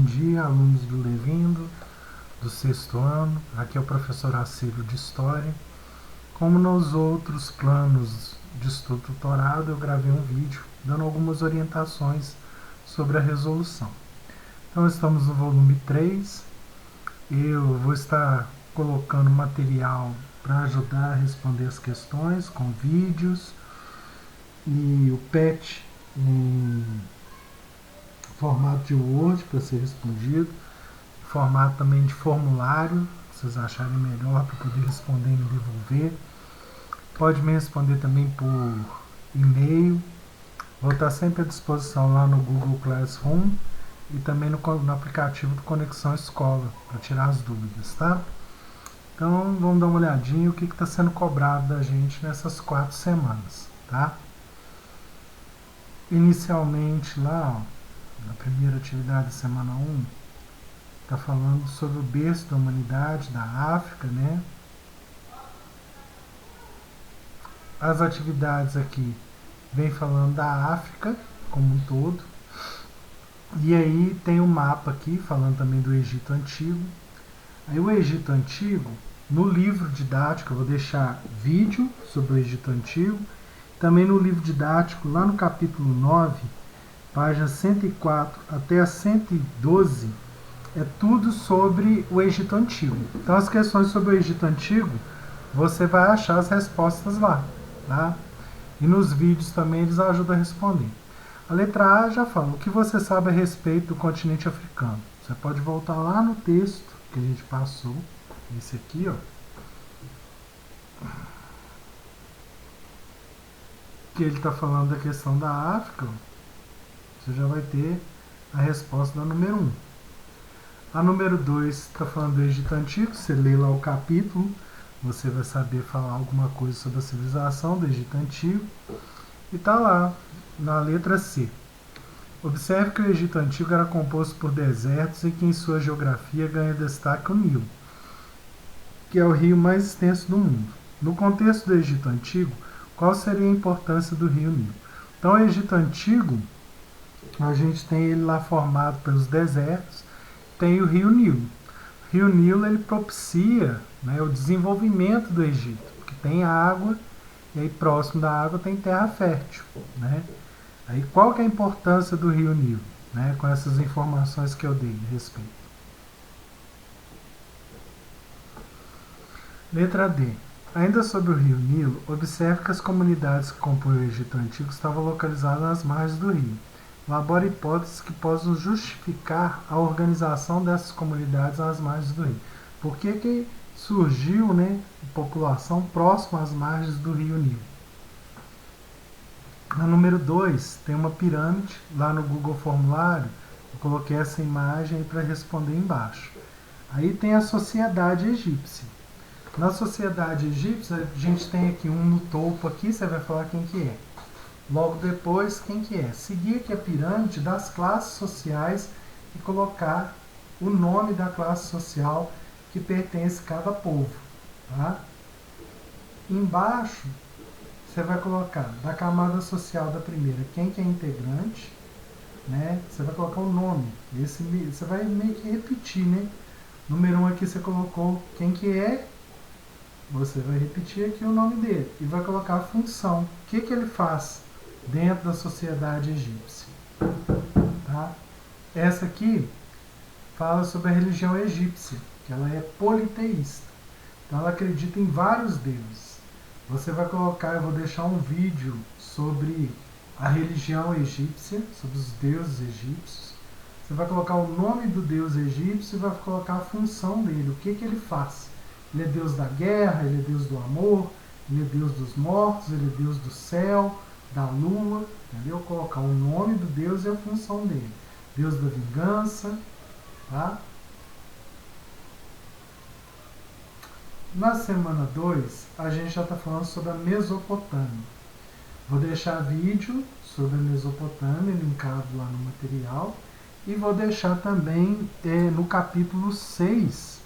dia, alunos do Levindo, do 6º ano. Aqui é o professor Acílio de História. Como nos outros planos de estudo tutorado, eu gravei um vídeo dando algumas orientações sobre a resolução. Então, estamos no volume 3. Eu vou estar colocando material para ajudar a responder as questões, com vídeos, e o PET em formato de Word para ser respondido, formato também de formulário, se vocês acharem melhor para poder responder e me devolver. Pode me responder também por e-mail. Vou estar sempre à disposição lá no Google Classroom e também no aplicativo do Conexão Escola, para tirar as dúvidas, tá? Então, vamos dar uma olhadinha o que está sendo cobrado da gente nessas 4 semanas, tá? Inicialmente lá, ó, na primeira atividade da semana 1, está falando sobre o berço da humanidade, da África, né? As atividades aqui vem falando da África como um todo. E aí tem um mapa aqui falando também do Egito Antigo. Aí o Egito Antigo, no livro didático, eu vou deixar vídeo sobre o Egito Antigo. Também no livro didático, lá no capítulo 9, páginas 104 até a 112, é tudo sobre o Egito Antigo. Então as questões sobre o Egito Antigo, você vai achar as respostas lá, tá? E nos vídeos também eles ajudam a responder. A letra A já fala o que você sabe a respeito do continente africano. Você pode voltar lá no texto que a gente passou, esse aqui, ó. Que ele está falando da questão da África, ó. Você já vai ter a resposta da número 1. A número 2 está falando do Egito Antigo. Você lê lá o capítulo, você vai saber falar alguma coisa sobre a civilização do Egito Antigo. E está lá, na letra C. Observe que o Egito Antigo era composto por desertos e que em sua geografia ganha destaque o Nilo, que é o rio mais extenso do mundo. No contexto do Egito Antigo, qual seria a importância do rio Nilo? Então, o Egito Antigo, a gente tem ele lá formado pelos desertos, tem o rio Nilo. O rio Nilo ele propicia, né, o desenvolvimento do Egito, porque tem água, e aí próximo da água tem terra fértil, né? Aí qual que é a importância do rio Nilo, né, com essas informações que eu dei a respeito? Letra D. Ainda sobre o rio Nilo, observe que as comunidades que compõem o Egito Antigo estavam localizadas nas margens do rio. Elabora hipóteses que possam justificar a organização dessas comunidades nas margens do rio. Por que surgiu, né, população próxima às margens do rio Nilo? Na número 2, tem uma pirâmide, lá no Google Formulário, eu coloquei essa imagem para responder embaixo. Aí tem a sociedade egípcia. Na sociedade egípcia, a gente tem aqui um no topo aqui, você vai falar quem que é. Logo depois, quem que é? Seguir aqui a pirâmide das classes sociais e colocar o nome da classe social que pertence a cada povo. Tá? Embaixo, você vai colocar da camada social da primeira quem que é integrante, né? Você vai colocar o nome. Você vai meio que repetir, né? Número 1 aqui você colocou quem que é, você vai repetir aqui o nome dele e vai colocar a função. O que ele faz dentro da sociedade egípcia? Tá? Essa aqui fala sobre a religião egípcia, que ela é politeísta. Então ela acredita em vários deuses. Você vai colocar, eu vou deixar um vídeo sobre a religião egípcia, sobre os deuses egípcios. Você vai colocar o nome do deus egípcio e vai colocar a função dele, o que ele faz. Ele é Deus da guerra, ele é Deus do amor, ele é Deus dos mortos, ele é Deus do céu, da lua, entendeu? Colocar o nome do Deus e a função dele. Deus da vingança, tá? Na semana 2, a gente já está falando sobre a Mesopotâmia. Vou deixar vídeo sobre a Mesopotâmia linkado lá no material e vou deixar também no capítulo 6,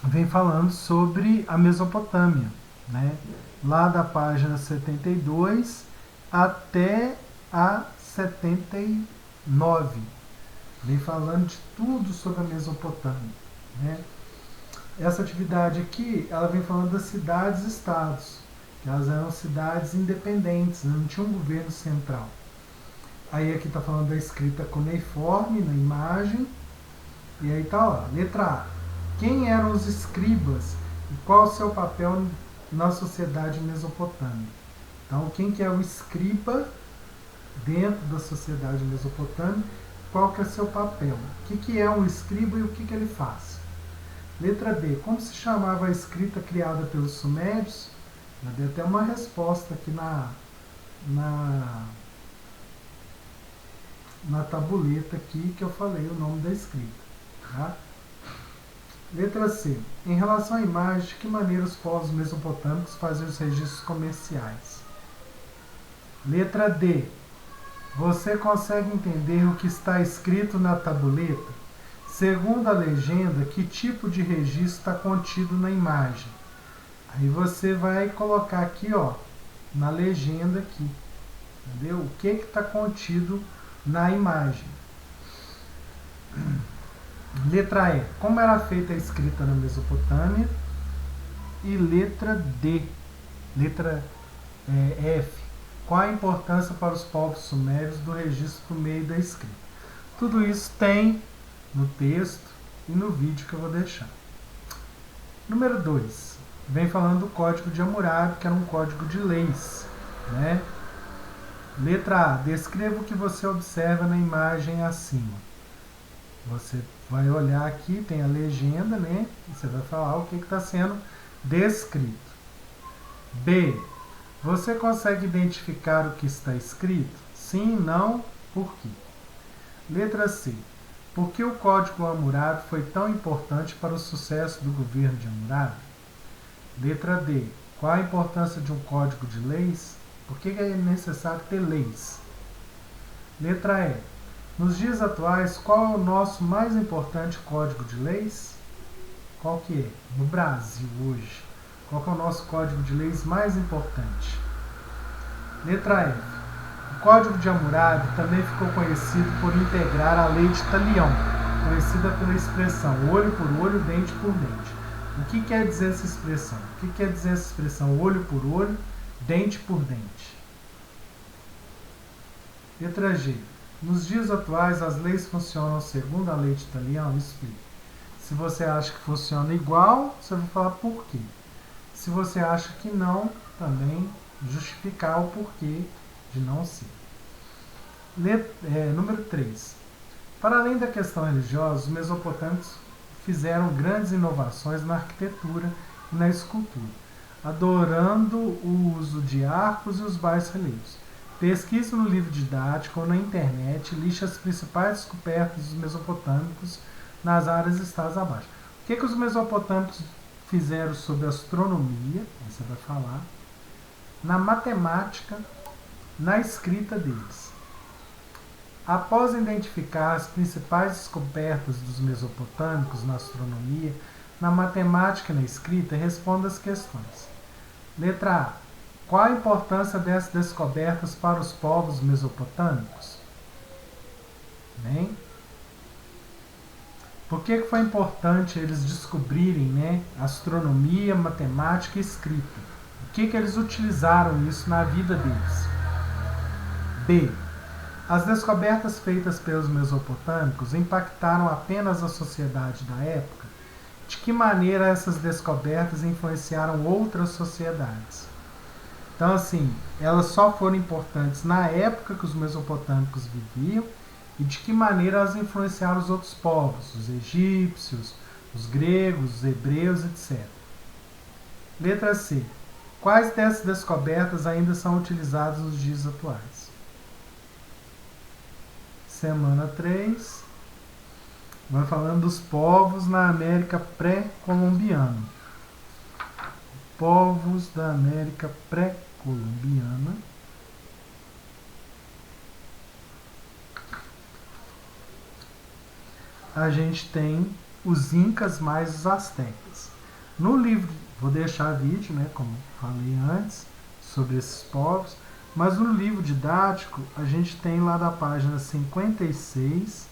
vem falando sobre a Mesopotâmia, né? Lá da página 72 até a 79. vem falando de tudo sobre a Mesopotâmia, né? Essa atividade aqui, ela vem falando das cidades-estados, que elas eram cidades independentes, não tinha um governo central. Aí aqui está falando da escrita cuneiforme na imagem, e aí tá lá, letra A. Quem eram os escribas e qual o seu papel na sociedade mesopotâmica? Então, quem que é o escriba dentro da sociedade mesopotâmica? Qual que é o seu papel? O que é um escriba e o que ele faz? Letra B. Como se chamava a escrita criada pelos sumérios? Já dei até uma resposta aqui na tabuleta aqui que eu falei o nome da escrita. Tá? Letra C. Em relação à imagem, de que maneira os povos mesopotâmicos faziam os registros comerciais? Letra D. Você consegue entender o que está escrito na tabuleta? Segundo a legenda, que tipo de registro está contido na imagem? Aí você vai colocar aqui, ó, na legenda aqui, entendeu? O que está contido na imagem. Letra E. Como era feita a escrita na Mesopotâmia? E letra D. Letra F. Qual a importância para os povos sumérios do registro por meio da escrita? Tudo isso tem no texto e no vídeo que eu vou deixar. Número 2. Vem falando do Código de Hammurabi, que era um código de leis, né? Letra A. Descreva o que você observa na imagem acima. Você vai olhar aqui, tem a legenda, né? E você vai falar o que está sendo descrito. B. Você consegue identificar o que está escrito? Sim, não, por quê? Letra C. Por que o Código Hammurabi foi tão importante para o sucesso do governo de Hammurabi? Letra D. Qual a importância de um código de leis? Por que é necessário ter leis? Letra E. Nos dias atuais, qual é o nosso mais importante código de leis? Qual que é? No Brasil, hoje. Qual que é o nosso código de leis mais importante? Letra F. O Código de Hammurabi também ficou conhecido por integrar a lei de Talião, conhecida pela expressão olho por olho, dente por dente. O que quer dizer essa expressão? O que quer dizer essa expressão olho por olho, dente por dente? Letra G. Nos dias atuais, as leis funcionam segundo a lei de Talião? Explique. Se você acha que funciona igual, você vai falar por quê. Se você acha que não, também justificar o porquê de não ser. Número 3. Para além da questão religiosa, os mesopotâmicos fizeram grandes inovações na arquitetura e na escultura, adorando o uso de arcos e os baixos relevos. Pesquise no livro didático ou na internet e liste as principais descobertas dos mesopotâmicos nas áreas listadas abaixo. O que os mesopotâmicos fizeram sobre astronomia, você vai falar, na matemática, na escrita deles. Após identificar as principais descobertas dos mesopotâmicos na astronomia, na matemática e na escrita, responda as questões. Letra A. Qual a importância dessas descobertas para os povos mesopotâmicos? Bem, por que foi importante eles descobrirem, né, astronomia, matemática e escrita? O que eles utilizaram isso na vida deles? B. As descobertas feitas pelos mesopotâmicos impactaram apenas a sociedade da época? De que maneira essas descobertas influenciaram outras sociedades? Então, assim, elas só foram importantes na época que os mesopotâmicos viviam e de que maneira elas influenciaram os outros povos, os egípcios, os gregos, os hebreus, etc. Letra C. Quais dessas descobertas ainda são utilizadas nos dias atuais? Semana 3. Vai falando dos povos na América pré-colombiana. Povos da América pré-colombiana. A gente tem os incas mais os astecas. No livro, vou deixar vídeo, né, como falei antes, sobre esses povos, mas no livro didático a gente tem lá da página 56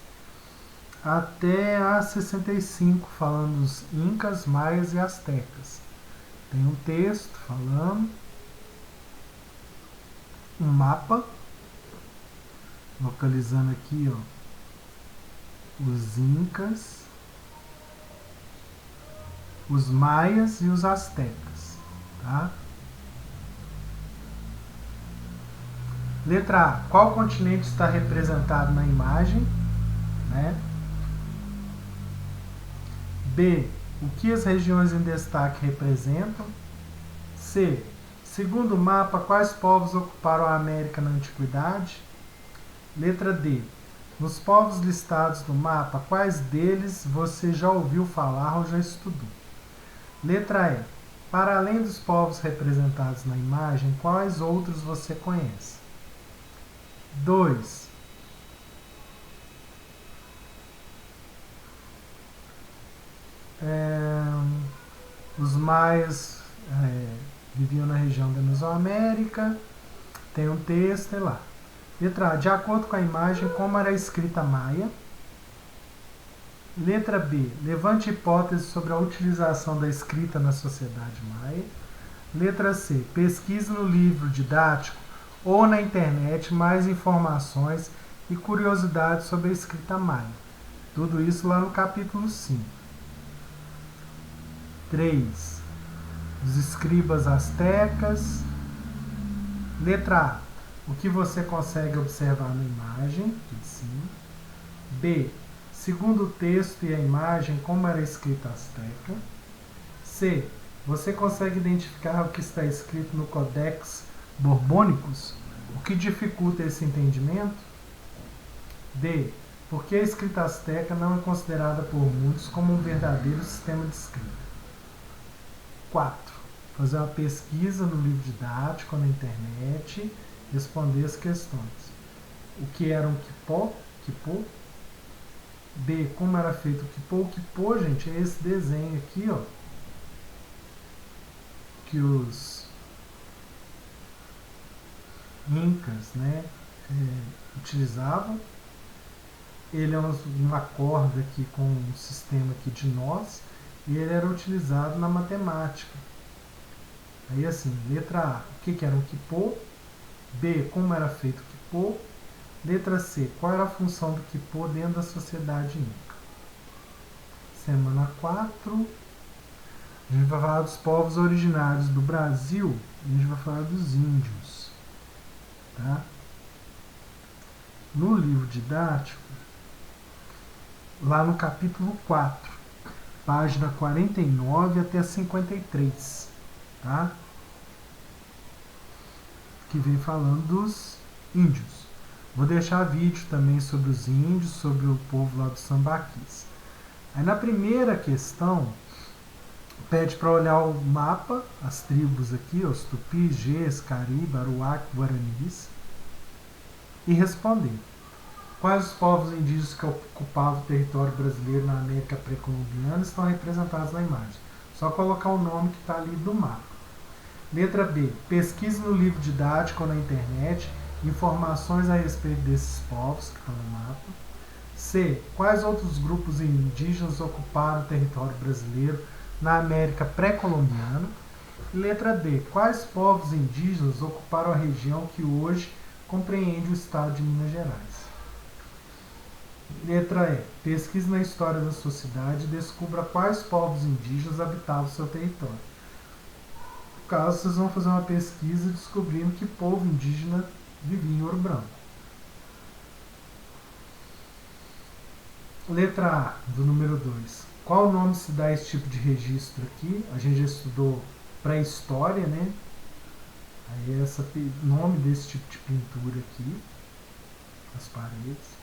até a 65, falando dos incas, maias e astecas. Tem um texto falando, um mapa, localizando aqui, os incas, os maias e os astecas, tá? Letra A. Qual continente está representado na imagem? Né? B. O que as regiões em destaque representam? C. Segundo o mapa, quais povos ocuparam a América na Antiguidade? Letra D. Nos povos listados no mapa, quais deles você já ouviu falar ou já estudou? Letra E. Para além dos povos representados na imagem, quais outros você conhece? 2. Os maias viviam na região da Mesoamérica. Tem um texto lá. Letra A. De acordo com a imagem, como era a escrita maia? Letra B. Levante hipóteses sobre a utilização da escrita na sociedade maia. Letra C. Pesquise no livro didático ou na internet mais informações e curiosidades sobre a escrita maia. Tudo isso lá no capítulo 5. 3. Os escribas astecas. Letra A. O que você consegue observar na imagem, aqui de cima. B. Segundo o texto e a imagem, como era a escrita asteca. C. Você consegue identificar o que está escrito no Codex Borbônicos? O que dificulta esse entendimento? D. Por que a escrita asteca não é considerada por muitos como um verdadeiro sistema de escrita? 4. Fazer uma pesquisa no livro didático, na internet, responder as questões. O que era um quipó? Quipô? B. Como era feito o quipô? O quipô, gente, é esse desenho aqui, que os incas, utilizavam. Ele é uma corda aqui com um sistema aqui de nós e ele era utilizado na matemática. Aí assim, letra A, o que era um quipô? B, como era feito o quipô? Letra C, qual era a função do quipô dentro da sociedade inca? Semana 4, a gente vai falar dos povos originários do Brasil e a gente vai falar dos índios. Tá? No livro didático, lá no capítulo 4, página 49 até 53, tá? Que vem falando dos índios. Vou deixar vídeo também sobre os índios, sobre o povo lá dos sambaquis. Aí na primeira questão, pede para olhar o mapa, as tribos aqui, os Tupis, Gês, Caribe, Aruac, Guaranis, e responder. Quais os povos indígenas que ocupavam o território brasileiro na América pré-colombiana estão representados na imagem? Só colocar o nome que está ali do mapa. Letra B. Pesquise no livro didático ou na internet informações a respeito desses povos que estão no mapa. C. Quais outros grupos indígenas ocuparam o território brasileiro na América pré-colombiana? Letra D. Quais povos indígenas ocuparam a região que hoje compreende o estado de Minas Gerais? Letra E. Pesquise na história da sociedade e descubra quais povos indígenas habitavam seu território. No caso, vocês vão fazer uma pesquisa descobrindo que povo indígena vivia em Ouro Branco. Letra A, do número 2. Qual nome se dá a esse tipo de registro aqui? A gente já estudou pré-história, né? Aí é nome desse tipo de pintura aqui, as paredes.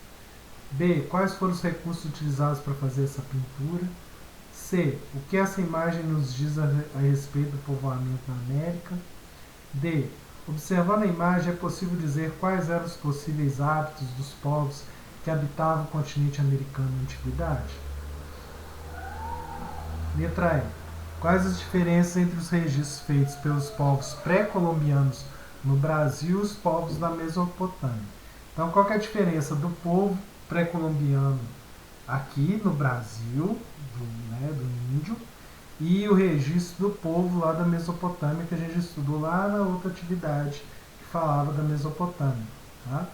B. Quais foram os recursos utilizados para fazer essa pintura? C. O que essa imagem nos diz a respeito do povoamento na América? D. Observando a imagem, é possível dizer quais eram os possíveis hábitos dos povos que habitavam o continente americano na antiguidade? Letra E. Quais as diferenças entre os registros feitos pelos povos pré-colombianos no Brasil e os povos da Mesopotâmia? Então, qual que é a diferença do povo pré-colombiano aqui no Brasil, do índio, e o registro do povo lá da Mesopotâmia, que a gente estudou lá na outra atividade que falava da Mesopotâmia. Tá?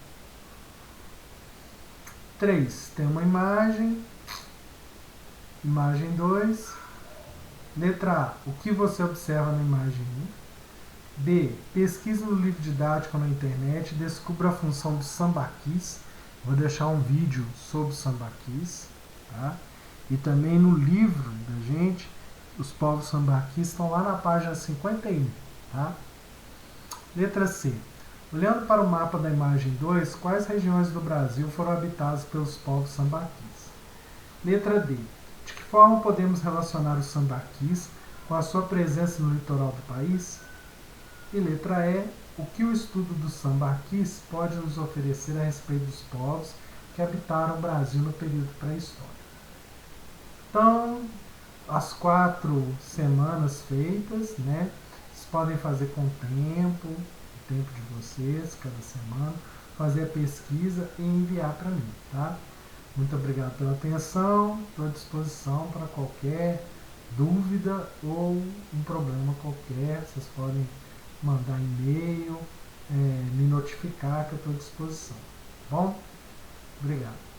3. Tem uma imagem. Imagem 2. Letra A. O que você observa na imagem 1? B. Pesquise no livro didático na internet, descubra a função do sambaquis. Vou deixar um vídeo sobre o sambaquis. Tá? E também no livro da gente, os povos sambaquis estão lá na página 51. Tá? Letra C. Olhando para o mapa da imagem 2, quais regiões do Brasil foram habitadas pelos povos sambaquis? Letra D. De que forma podemos relacionar os sambaquis com a sua presença no litoral do país? E letra E. O que o estudo dos sambaquis pode nos oferecer a respeito dos povos que habitaram o Brasil no período pré-histórico? Então, as 4 semanas feitas, né? Vocês podem fazer com o tempo de vocês, cada semana, fazer a pesquisa e enviar para mim, tá? Muito obrigado pela atenção, estou à disposição para qualquer dúvida ou um problema qualquer, vocês podem mandar e-mail, me notificar que eu estou à disposição. Bom, obrigado.